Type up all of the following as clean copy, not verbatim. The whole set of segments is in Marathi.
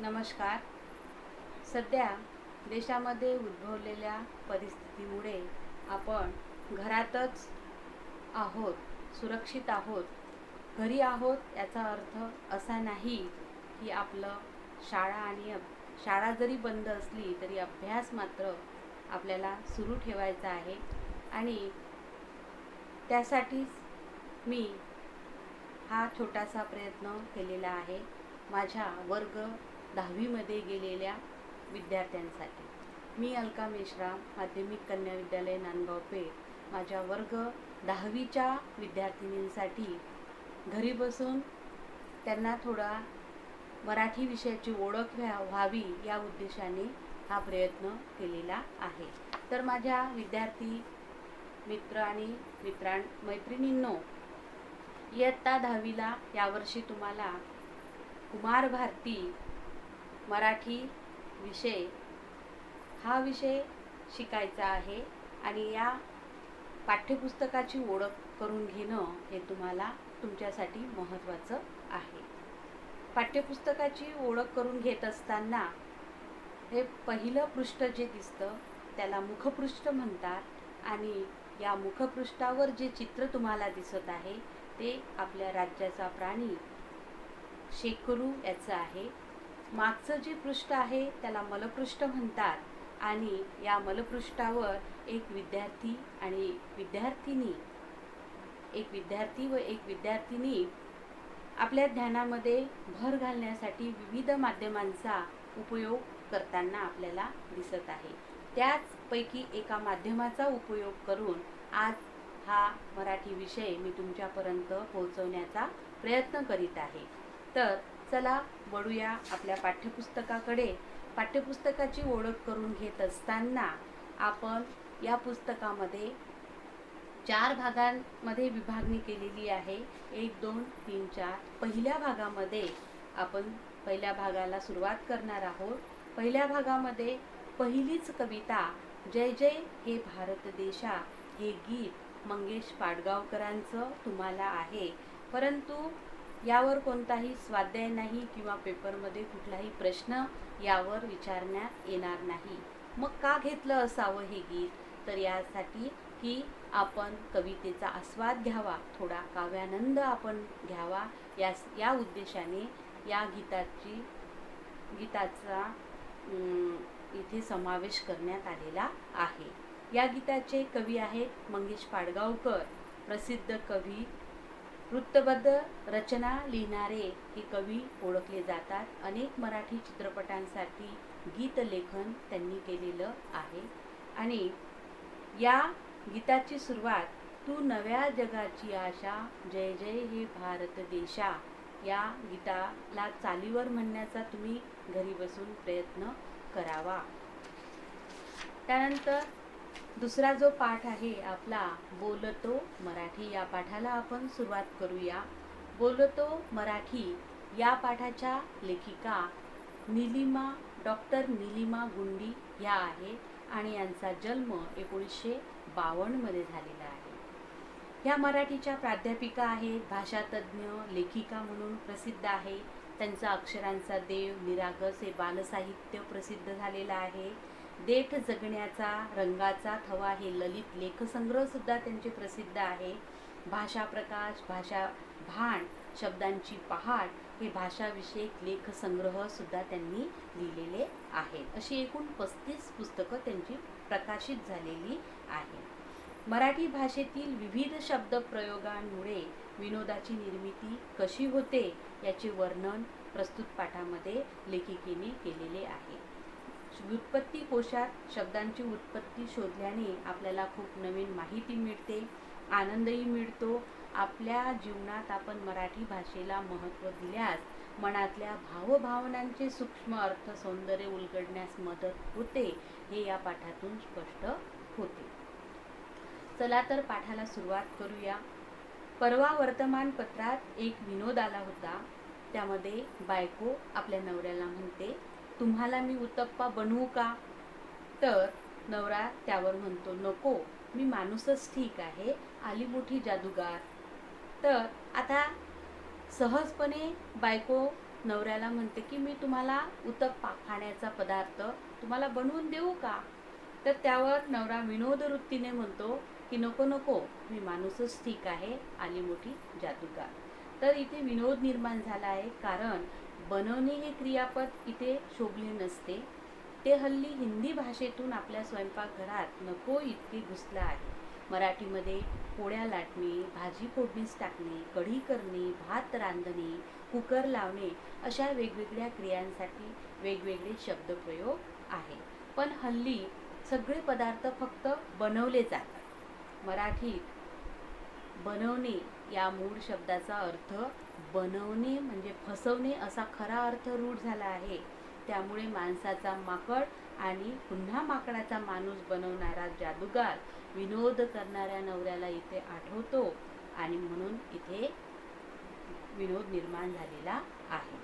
नमस्कार. सध्या देशामध्ये उद्भवलेल्या परिस्थितीमुळे आपण घरातच आहोत, सुरक्षित आहोत, घरी आहोत याचा अर्थ असा नाही की आपलं शाळा जरी बंद असली तरी अभ्यास मात्र आपल्याला सुरू ठेवायचा आहे. आणि त्यासाठीच मी हा छोटासा प्रयत्न केलेला आहे माझ्या वर्ग 10वीमध्ये गेलेल्या विद्यार्थ्यांसाठी. मी अलका मेश्राम, माध्यमिक कन्या विद्यालय नांदगाव पेठ, माझ्या वर्ग 10वीच्या विद्यार्थिनींसाठी घरी बसून त्यांना थोडा मराठी विषयाची ओळख व्हावी या उद्देशाने हा प्रयत्न केलेला आहे. तर माझ्या विद्यार्थी मित्र आणि मैत्रिणींनो, इयत्ता 10वीला यावर्षी तुम्हाला कुमार भारती मराठी विषय हा विषय शिकायचा आहे. आणि या पाठ्यपुस्तकाची ओळख करून घेणं हे तुमच्यासाठी महत्त्वाचं आहे. पाठ्यपुस्तकाची ओळख करून घेत असताना हे पहिलं पृष्ठ जे दिसतं त्याला मुखपृष्ठ म्हणतात. आणि या मुखपृष्ठावर जे चित्र तुम्हाला दिसत आहे ते आपल्या राज्याचा प्राणी शेकरू याचं आहे. मागचं जे पृष्ठ आहे त्याला मलपृष्ठ म्हणतात. आणि या मलपृष्ठावर एक विद्यार्थी आणि एक विद्यार्थिनी आपल्या ज्ञानामध्ये भर घालण्यासाठी विविध माध्यमांचा उपयोग करताना आपल्याला दिसत आहे. त्याचपैकी एका माध्यमाचा उपयोग करून आज हा मराठी विषय मी तुमच्यापर्यंत पोहोचवण्याचा प्रयत्न करीत आहे. तर चला वळूया आपल्या पाठ्यपुस्तकाकडे. पाठ्यपुस्तकाची ओळख करून घेत असताना आपण या पुस्तकामध्ये 4 भागांमध्ये विभागणी केलेली आहे. 1, 2, 3, 4. पहिल्या भागाला सुरुवात करणार आहोत. पहिल्या भागामध्ये पहिलीच कविता जय जय हे भारत देशा हे गीत मंगेश पाडगावकरांचं तुम्हाला आहे. परंतु यावर कोणताही स्वाध्याय नाही किंवा पेपरमध्ये कुठलाही प्रश्न यावर विचारण्यात येणार नाही. मग का घेतलं असावं हे गीत? तर यासाठी की आपण कवितेचा आस्वाद घ्यावा, थोडा काव्यानंद आपण घ्यावा या उद्देशाने या गीताचा इथे समावेश करण्यात आलेला आहे. या गीताचे कवी आहेत मंगेश पाडगावकर, प्रसिद्ध कवी, वृत्तबद्ध रचना लिहिणारे हे कवी ओळखले जातात. अनेक मराठी चित्रपटांसाठी गीतलेखन त्यांनी केलेलं आहे. आणि या गीताची सुरुवात तू नव्या जगाची आशा जय जय हे भारत देशा या गीताला चालीवर म्हणण्याचा तुम्ही घरी बसून प्रयत्न करावा. त्यानंतर दुसरा जो पाठ आहे आपला बोलतो मराठी, या पाठाला आपण सुरुवात करूया. बोलतो मराठी या पाठाच्या लेखिका डॉक्टर नीलिमा गुंडी ह्या आहेत आणि यांचा जन्म 1952 मध्ये झालेला आहे. ह्या मराठीच्या प्राध्यापिका आहेत, भाषातज्ञ, लेखिका म्हणून प्रसिद्ध आहे. त्यांचा अक्षरांचा देव, निरागस हे बालसाहित्य प्रसिद्ध झालेलं आहे. देठ जगण्याचा रंगाचा थवा हे ललित लेखसंग्रह सुद्धा त्यांचे प्रसिद्ध आहे. भाषा प्रकाश, भाषा भाण, शब्दांची पहाट हे भाषाविषयक लेखसंग्रह सुद्धा त्यांनी लिहिलेले आहेत. अशी एकूण 35 पुस्तकं त्यांची प्रकाशित झालेली आहेत. मराठी भाषेतील विविध शब्द प्रयोगांमुळे विनोदाची निर्मिती कशी होते याचे वर्णन प्रस्तुत पाठामध्ये लेखिकेने केलेले आहे. व्युत्पत्ती कोशात शब्दांची उत्पत्ती शोधल्याने आपल्याला खूप नवीन माहिती मिळते, आनंदही मिळतो. आपल्या जीवनात आपण मराठी भाषेला महत्त्व दिल्यास मनातल्या भावभावनांचे सूक्ष्म अर्थ सौंदर्य उलगडण्यास मदत होते हे या पाठातून स्पष्ट होते. चला तर पाठाला सुरुवात करूया. परवा वर्तमानपत्रात एक विनोद आला होता. त्यामध्ये बायको आपल्या नवऱ्याला म्हणते, तुम्हाला मी उत्तप्पा बनवू का? तर नवरा त्यावर म्हणतो, नको, मी माणूसच ठीक आहे, आली मोठी जादूगार. तर आता सहजपणे बायको नवऱ्याला म्हणते की मी तुम्हाला उत्तप्पा खाण्याचा पदार्थ तुम्हाला बनवून देऊ का? तर त्यावर नवरा विनोद वृत्तीने म्हणतो की नको नको, मी माणूसच ठीक आहे, आली मोठी जादूगार. तर इथे विनोद निर्माण झाला आहे, कारण बनवणे हे क्रियापद इथे शोभले नसते. ते हल्ली हिंदी भाषेतून आपल्या स्वयंपाकघरात नको इतके घुसलं आहे. मराठीमध्ये पोळ्या लाटणे, भाजी फोडणीस टाकणे, कढी करणे, भात रांधणे, कुकर लावणे अशा वेगवेगळ्या क्रियांसाठी वेगवेगळे शब्दप्रयोग आहे. पण हल्ली सगळे पदार्थ फक्त बनवले जातात. मराठीत बनवणे या मूळ शब्दाचा अर्थ बनवणे म्हणजे फसवणे असा खरा अर्थ रूढ झाला आहे. त्यामुळे माणसाचा माकड आणि पुन्हा माकडाचा माणूस बनवणारा जादूगार विनोद करणाऱ्या नवऱ्याला इथे आठवतो आणि म्हणून इथे विनोद निर्माण झालेला आहे.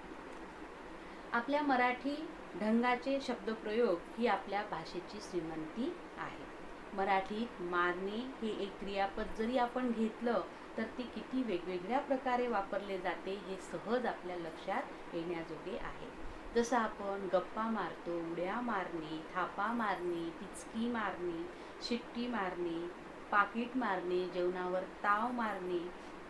आपल्या मराठी ढंगाचे शब्दप्रयोग ही आपल्या भाषेची श्रीमंती आहे. मराठीत मारणे हे एक क्रियापद जरी आपण घेतलं तर ते किती वेगवेगळ्या प्रकारे वापरले जाते हे सहज आपल्या लक्षात येण्याजोगे आहे. जसं आपण गप्पा मारतो, उड्या मारणे, थापा मारणे, टिचकी मारणे, शिट्टी मारणे, पाकिट मारणे, जेवणावर ताव मारणे,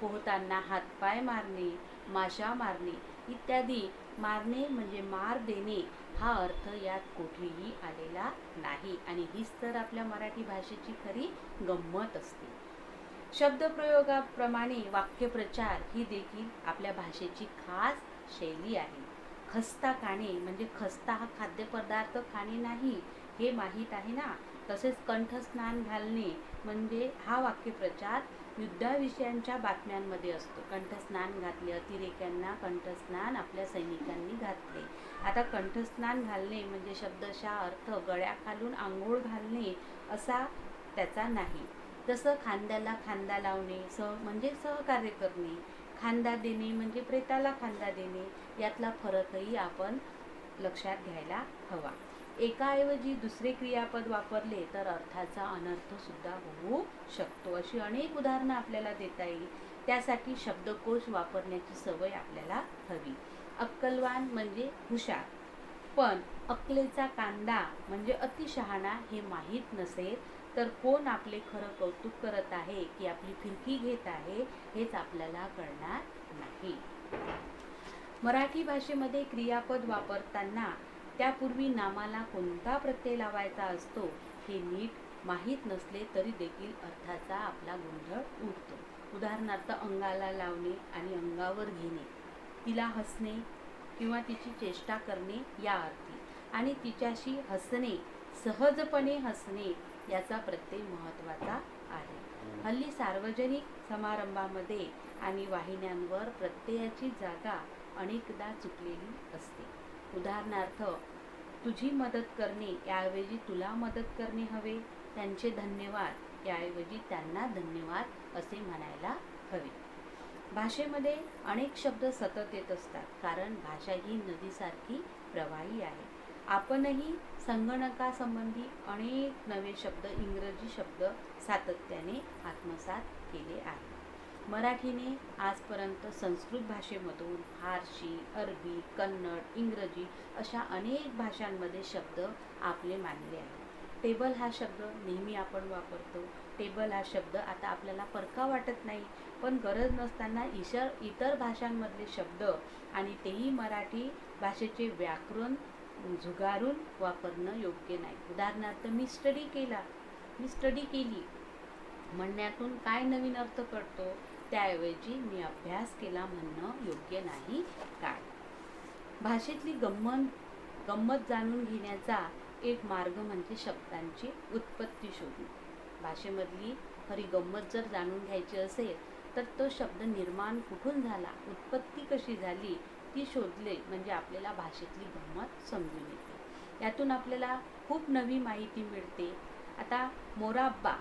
पोहताना हातपाय मारणे, माशा मारणे इत्यादी. मारणे म्हणजे मार देणे हा अर्थ यात कुठेही आलेला नाही आणि हीच तर आपल्या मराठी भाषेची खरी गंमत असते. शब्दप्रयोगाप्रमाणे वाक्यप्रचार ही देखील आपल्या भाषेची खास शैली आहे. खस्ता खाणे म्हणजे खस्ता हा खाद्यपदार्थ खाणे नाही हे माहीत आहे ना. तसेच कंठस्नान घालणे म्हणजे हा वाक्यप्रचार युद्धाविषयांच्या बातम्यांमध्ये असतो. कंठस्नान घातले, अतिरेक्यांना कंठस्नान आपल्या सैनिकांनी घातले. आता कंठस्नान घालणे म्हणजे शब्दशः अर्थ गळ्याखालून आंघोळ घालणे असा त्याचा नाही. जसं खांद्याला खांदा लावणे म्हणजे सहकार्य करणे, खांदा देणे म्हणजे प्रेताला खांदा देणे, यातला फरकही आपण लक्षात घ्यायला हवा. एकाऐवजी दुसरे क्रियापद वापरले तर अर्थाचा अनर्थ सुद्धा होऊ शकतो. अशी अनेक उदाहरणं आपल्याला देता येईल. त्यासाठी शब्दकोश वापरण्याची सवय आपल्याला हवी. अक्कलवान म्हणजे हुशार, पण अक्कलेचा कांदा म्हणजे अतिशहाणा हे माहीत नसेल तर कोण आपले खरं कौतुक करत आहे की आपली फिरकी घेत आहे हेच आपल्याला कळणार नाही. मराठी भाषेमध्ये क्रियापद वापरताना त्यापूर्वी नामाला कोणता प्रत्यय लावायचा असतो हे नीट माहीत नसले तरी देखील अर्थाचा आपला गोंधळ उडतो. उदाहरणार्थ अंगाला लावणे आणि अंगावर घेणे, तिला हसणे किंवा तिची चेष्टा करणे या अर्थी, आणि तिच्याशी हसणे, सहजपणे हसणे याचा प्रत्यय महत्त्वाचा आहे. हल्ली सार्वजनिक समारंभामध्ये आणि वाहिन्यांवर प्रत्ययाची जागा अनेकदा चुकलेली असते. उदाहरणार्थ तुझी मदत करणे याऐवजी तुला मदत करणे हवे, त्यांचे धन्यवाद याऐवजी त्यांना धन्यवाद असे म्हणायला हवे. भाषेमध्ये अनेक शब्द सतत येत असतात, कारण भाषा ही नदीसारखी प्रवाही आहे. आपणही संगणकासंबंधी अनेक नवे शब्द, इंग्रजी शब्द सातत्याने आत्मसात केले आहेत. मराठीने आजपर्यंत संस्कृत भाषेमधून फारसी, अरबी, कन्नड, इंग्रजी अशा अनेक भाषांमध्ये शब्द आपले मानले आहेत. टेबल हा शब्द नेहमी आपण वापरतो. टेबल हा शब्द आता आपल्याला परका वाटत नाही, पण गरज नसताना इतर भाषांमधले शब्द आणि तेही मराठी भाषेचे व्याकरण झुगारून वापरणं योग्य नाही. उदाहरणार्थ मी स्टडी केली म्हणण्यातून काय नवीन अर्थ कळतो, त्याऐवजी मी अभ्यास केला म्हणणं योग्य नाही काय. भाषेतली गंमत जाणून घेण्याचा एक मार्ग म्हणजे शब्दांची उत्पत्ती शोधणे. भाषेमधली खरी गंमत जर जाणून घ्यायची असेल तर तो शब्द निर्माण कुठून झाला, उत्पत्ती कशी झाली ती शोधले म्हणजे आपल्याला भाषेतली गंमत समजून येते. यातून आपल्याला खूप नवी माहिती मिळते. आता मोराब्बा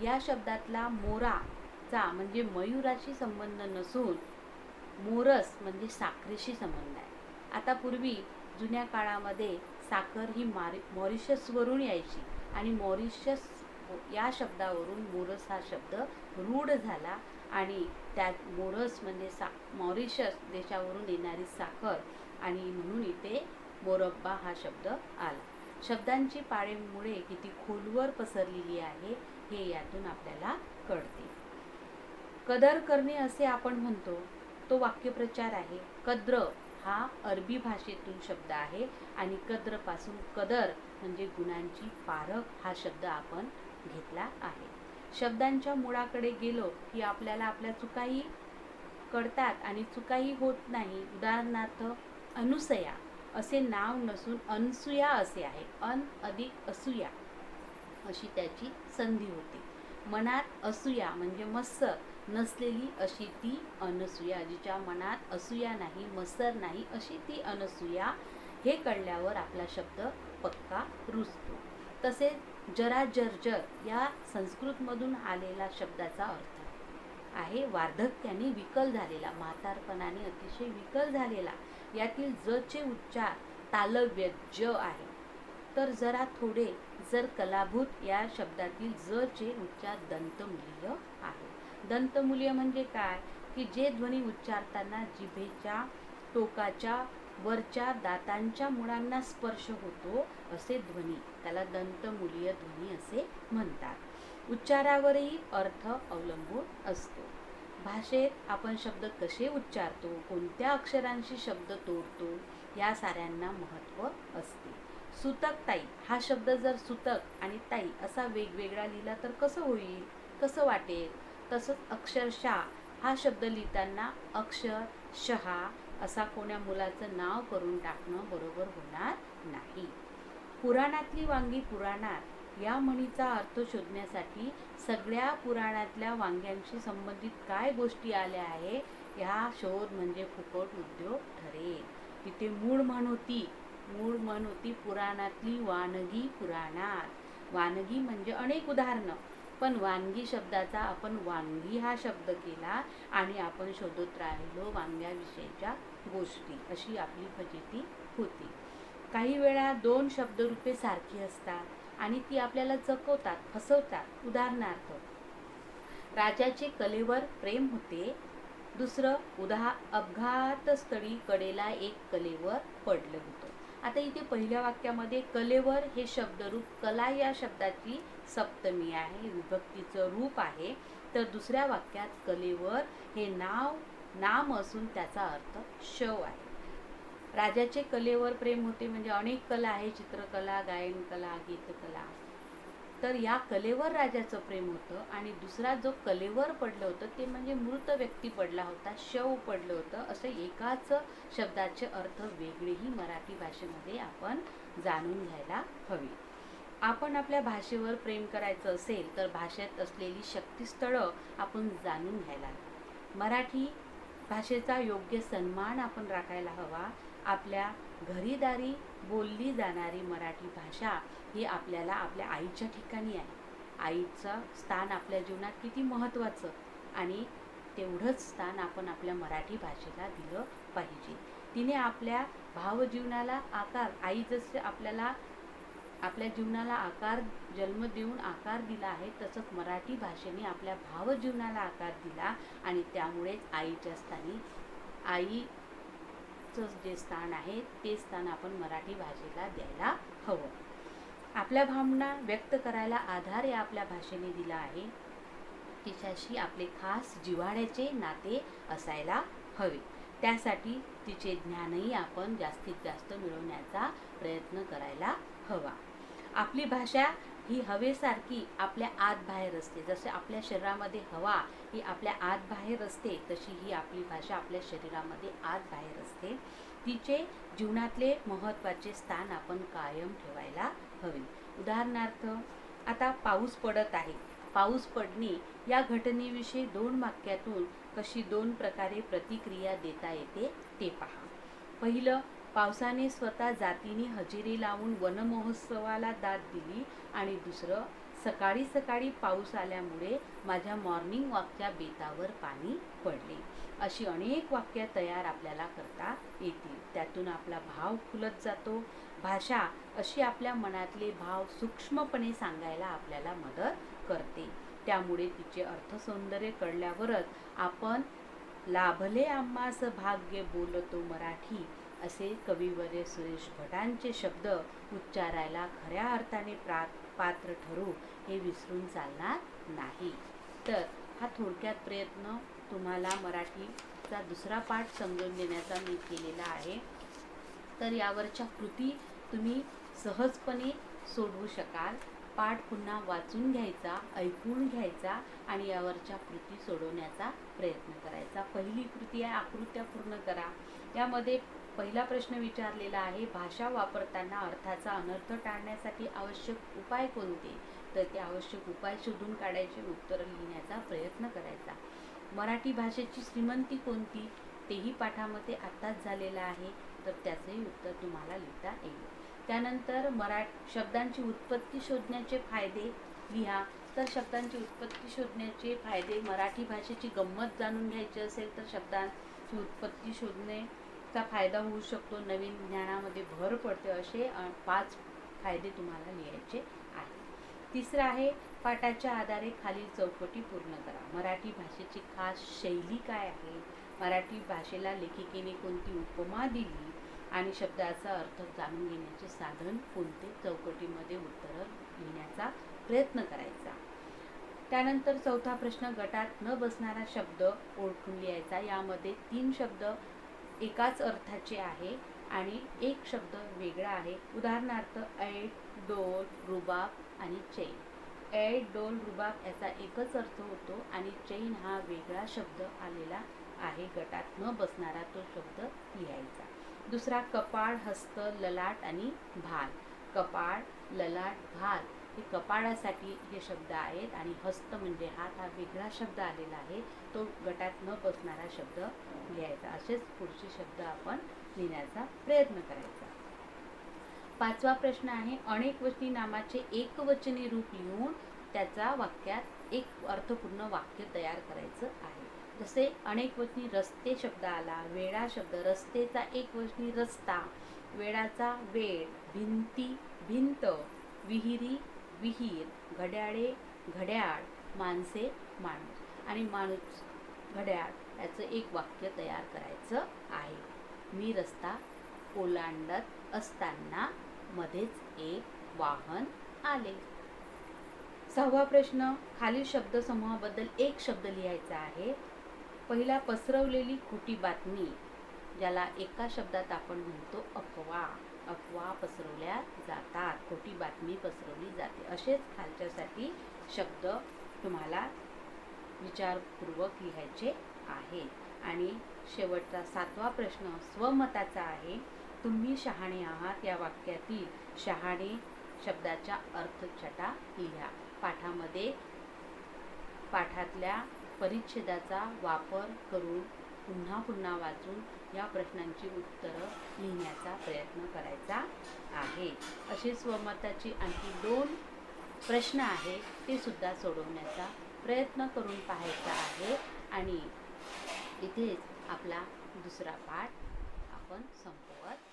या शब्दातला मोराचा म्हणजे मयुराशी संबंध नसून मोरस म्हणजे साखरेशी संबंध आहे. आता पूर्वी जुन्या काळामध्ये साखर ही मॉरिशसवरून यायची आणि मॉरिशस या शब्दावरून मोरस हा शब्द रूढ झाला आणि त्यात मोरस म्हणजे मॉरिशस देशावरून येणारी साखर, आणि म्हणून इथे मोरब्बा हा शब्द आला. शब्दांची पाळेमुळे किती खोलवर पसरलेली आहे हे यातून आपल्याला कळते. कदर करणे असे आपण म्हणतो, तो वाक्यप्रचार आहे. कद्र हा अरबी भाषेतून शब्द आहे आणि कद्रपासून कदर म्हणजे गुणांची पारख हा शब्द आपण घेतला आहे. शब्दांच्या मुळाकडे गेलो की आपल्याला आपल्या चुकाही कळतात आणि चुकाही होत नाही. उदाहरणार्थ, अनुसया असे नाव नसून अनसुया असे आहे. अन अधिक असूया अशी त्याची संधी होती. मनात असूया म्हणजे मत्सर नसलेली अशी ती अनसूया, जिच्या मनात असूया नाही, मत्सर नाही अशी ती अनसूया, हे कळल्यावर आपला शब्द पक्का रुजतो. तसेच जरा जर्जर या संस्कृतमधून आलेला शब्दाचा अर्थ आहे वार्धक्याने विकल झालेला, म्हातारपणाने अतिशय विकल झालेला. यातील जचे उच्चार तालव्य ज आहे. तर जरा थोडे जर कलाभूत या शब्दातील जचे उच्चार दंतमुलीय आहे. दंतमुलीय म्हणजे काय, की जे ध्वनी उच्चारताना जिभेच्या टोकाच्या वरच्या दातांच्या मुळांना स्पर्श होतो असे ध्वनी, त्याला दंतमुलीय ध्वनी असे म्हणतात. उच्चारावरही अर्थ अवलंबून असतो. भाषेत आपण शब्द कसे उच्चारतो, कोणत्या अक्षरांशी शब्द तोडतो, या साऱ्यांना महत्त्व असते. सुतक ताई हा शब्द जर सुतक आणि ताई असा वेगवेगळा लिहिला तर कसं होईल, कसं वाटेल. तसंच अक्षरशः हा शब्द लिहिताना अक्षर शहा असा कोण्या मुलाचं नाव करून टाकणं बरोबर होणार नाही. पुराणातली वांगी पुराणात या म्हणीचा अर्थ शोधण्यासाठी सगळ्या पुराणातल्या वांग्यांशी संबंधित काय गोष्टी आल्या आहे ह्या शोध म्हणजे फुकट उद्योग ठरेल. तिथे मूळ म्हण होती पुराणातली वानगी पुराणात. वानगी म्हणजे अनेक उदाहरणं, पण वानगी शब्दाचा आपण वांगी हा शब्द केला आणि आपण शोधत राहिलो वांग्याविषयीच्या गोष्टी, अशी आपली फजिती होती. काही वेळा दोन शब्दरूपे सारखी असतात आणि ती आपल्याला चकवतात, फसवतात. उदाहरणार्थ, राजाचे कलेवर प्रेम होते. दुसरं अपघातस्थळी कडेला एक कलेवर पडलं होतं. आता इथे पहिल्या वाक्यामध्ये कलेवर हे शब्दरूप कला या शब्दाची सप्तमी आहे, विभक्तीचं रूप आहे. तर दुसऱ्या वाक्यात कलेवर हे नाम असून त्याचा अर्थ शव आहे. राजाचे कलेवर प्रेम होते म्हणजे अनेक कला आहे, चित्रकला, गायनकला, गीतकला. तर या कलेवर राजाचं प्रेम होतं आणि दुसरा जो कलेवर पडलं होतं ते म्हणजे मृत व्यक्ती पडला होता, शव पडलं होतं. असं एकाच शब्दाचे अर्थ वेगळेही मराठी भाषेमध्ये आपण जाणून घ्यायला हवी. आपण आपल्या भाषेवर प्रेम करायचं असेल तर भाषेत असलेली शक्तिस्थळं आपण जाणून घ्यायला हवी. मराठी भाषेचा योग्य सन्मान आपण राखायला हवा. आपल्या घरीदारी बोलली जाणारी मराठी भाषा ही आपल्याला आपल्या आईच्या ठिकाणी आहे. आईचं स्थान आपल्या जीवनात किती महत्त्वाचं आणि तेवढंच स्थान आपण आपल्या मराठी भाषेला दिलं पाहिजे. तिने आपल्या भावजीवनाला आकार, आई जसे आपल्याला आपल्या जीवनाला आकार जन्म देऊन आकार दिला आहे, तसंच मराठी भाषेने आपल्या भावजीवनाला आकार दिला आणि त्यामुळेच आईच्या स्थानी आईचं जे स्थान आहे ते स्थान आपण मराठी भाषेला द्यायला हवं. आपल्या भावना व्यक्त करायला आधार या आपल्या भाषेने दिला आहे. तिच्याशी आपले खास जिव्हाळ्याचे नाते असायला हवे. त्यासाठी तिचे ज्ञानही आपण जास्तीत जास्त मिळवण्याचा प्रयत्न करायला हवा. आपली भाषा ही हवेसारखी आपल्या आत बाहेर असते. जसे आपल्या शरीरामध्ये हवा ही आपल्या आत बाहेर असते, तशी ही आपली भाषा आपल्या शरीरामध्ये आत बाहेर असते. तिचे जीवनातले महत्त्वाचे स्थान आपण कायम ठेवायला हवे. उदाहरणार्थ, आता पाऊस पडत आहे. पाऊस पडणे या घटनेविषयी दोन वाक्यातून कशी दोन प्रकारे प्रतिक्रिया देता येते ते पहा. पहिलं, पावसाने स्वतः जातीने हजेरी लावून वनमहोत्सवाला दाद दिली. आणि दुसरं, सकाळी सकाळी पाऊस आल्यामुळे माझ्या मॉर्निंग वॉकच्या बेतावर पाणी पडले. अशी अनेक वाक्य तयार आपल्याला करता येतील. त्यातून आपला भाव खुलत जातो. भाषा अशी आपल्या मनातले भाव सूक्ष्मपणे सांगायला आपल्याला मदत करते. त्यामुळे तिचे अर्थसौंदर्य कळल्यावरच आपण लाभले आम्हास भाग्य बोलतो मराठी असे कविवर्य सुरेश भटांचे शब्द उच्चारायला खऱ्या अर्थाने पात्र ठरू हे विसरून चालणार नाही. तर हा थोडक्यात प्रयत्न तुम्हाला मराठीचा दुसरा पाठ समजून देण्याचा मी केलेला आहे. तर यावरच्या कृती तुम्ही सहजपणे सोडवू शकाल. पाठ पुन्हा वाचून घ्यायचा, ऐकून घ्यायचा आणि यावरच्या कृती सोडवण्याचा प्रयत्न करायचा. पहिली कृती आहे आकृत्या पूर्ण करा. यामध्ये पहिला प्रश्न विचारलेला आहे, भाषा वापरताना अर्थाचा अनर्थ टाळण्यासाठी आवश्यक उपाय कोणते? तर ते आवश्यक उपाय शोधून काढायचे, उत्तर लिहिण्याचा प्रयत्न करायचा. मराठी भाषेची श्रीमंती कोणती? तेही पाठामध्ये आत्ताच झालेलं आहे, तर त्याचेही उत्तर तुम्हाला लिहिता येईल. त्यानंतर शब्दांची उत्पत्ती शोधण्याचे फायदे लिहा. तर शब्दांची उत्पत्ती शोधण्याचे फायदे, मराठी भाषेची गंमत जाणून घ्यायची असेल तर शब्दांची उत्पत्ती शोधण्याचा फायदा होऊ शकतो, नवीन ज्ञानामध्ये भर पडते, असे 5 फायदे तुम्हाला लिहायचे आहेत. तिसरं आहे, पाठाच्या आधारे खालील चौकटी पूर्ण करा. मराठी भाषेची खास शैली काय आहे? मराठी भाषेला लेखिकेने कोणती उपमा दिली आणि शब्दाचा अर्थ जाणून घेण्याचे साधन कोणते? चौकटीमध्ये उत्तर लिहिण्याचा प्रयत्न करायचा. त्यानंतर चौथा प्रश्न, गटात न बसणारा शब्द ओळखून लिहायचा. यामध्ये 3 शब्द एकाच अर्थाचे आहे आणि एक शब्द वेगळा आहे. उदाहरणार्थ ऐट, डोल, रुबाब आणि चैन. ऐट, डोल, रुबाब याचा एकच अर्थ होतो आणि चैन हा वेगळा शब्द आलेला आहे. गटात न बसणारा तो शब्द लिहायचा. दुसरा, कपाळ, हस्त, ललाट आणि भाल. कपाळ, ललाट, भाल हे कपाळासाठी हे शब्द आहेत आणि हस्त म्हणजे हात हा वेगळा शब्द आलेला आहे, तो गटात न बसणारा शब्द लिहायचा. असेच पुढचे शब्द आपण लिहिण्याचा प्रयत्न करायचा. 5वा प्रश्न आहे, अनेकवचनी नामाचे एकवचनी रूप लिहून त्याचा वाक्यात एक अर्थपूर्ण वाक्य तयार करायचं आहे. जसे अनेकवचनी रस्ते शब्द आला, वेळा शब्द, रस्तेचा एकवचनी रस्ता, वेळाचा वेळ, भिंती, भिंत, विहिरी, विहीर, घड्याळे, घड्याळ, माणसे, माणूस आणि माणूस, घड्याळ याचं एक वाक्य तयार करायचं आहे. मी रस्ता ओलांडत असताना मध्येच एक वाहन आले. 6वा प्रश्न, खालील शब्दसमूहाबद्दल एक शब्द लिहायचा आहे. पहिला, पसरवलेली खोटी बातमी, ज्याला एका शब्दात आपण म्हणतो अफवा. अफवा पसरवल्या जातात, खोटी बातमी पसरवली जाते. असेच खालच्यासाठी शब्द तुम्हाला विचारपूर्वक लिहायचे आहे. आणि शेवटचा 7वा प्रश्न स्वमताचा आहे. तुम्ही शहाणे आहात या वाक्यातील शहाणे शब्दाच्या अर्थछटा लिहा. पाठातल्या परिच्छेदाचा वापर करून पुन्हा पुन्हा वाचून या प्रश्नांची उत्तरं लिहिण्याचा प्रयत्न करायचा आहे. असे स्वमताचे आणखी 2 प्रश्न आहेत, ते सुद्धा सोडवण्याचा प्रयत्न करून पाहायचा आहे. आणि इथेच आपला दुसरा पाठ आपण संपवत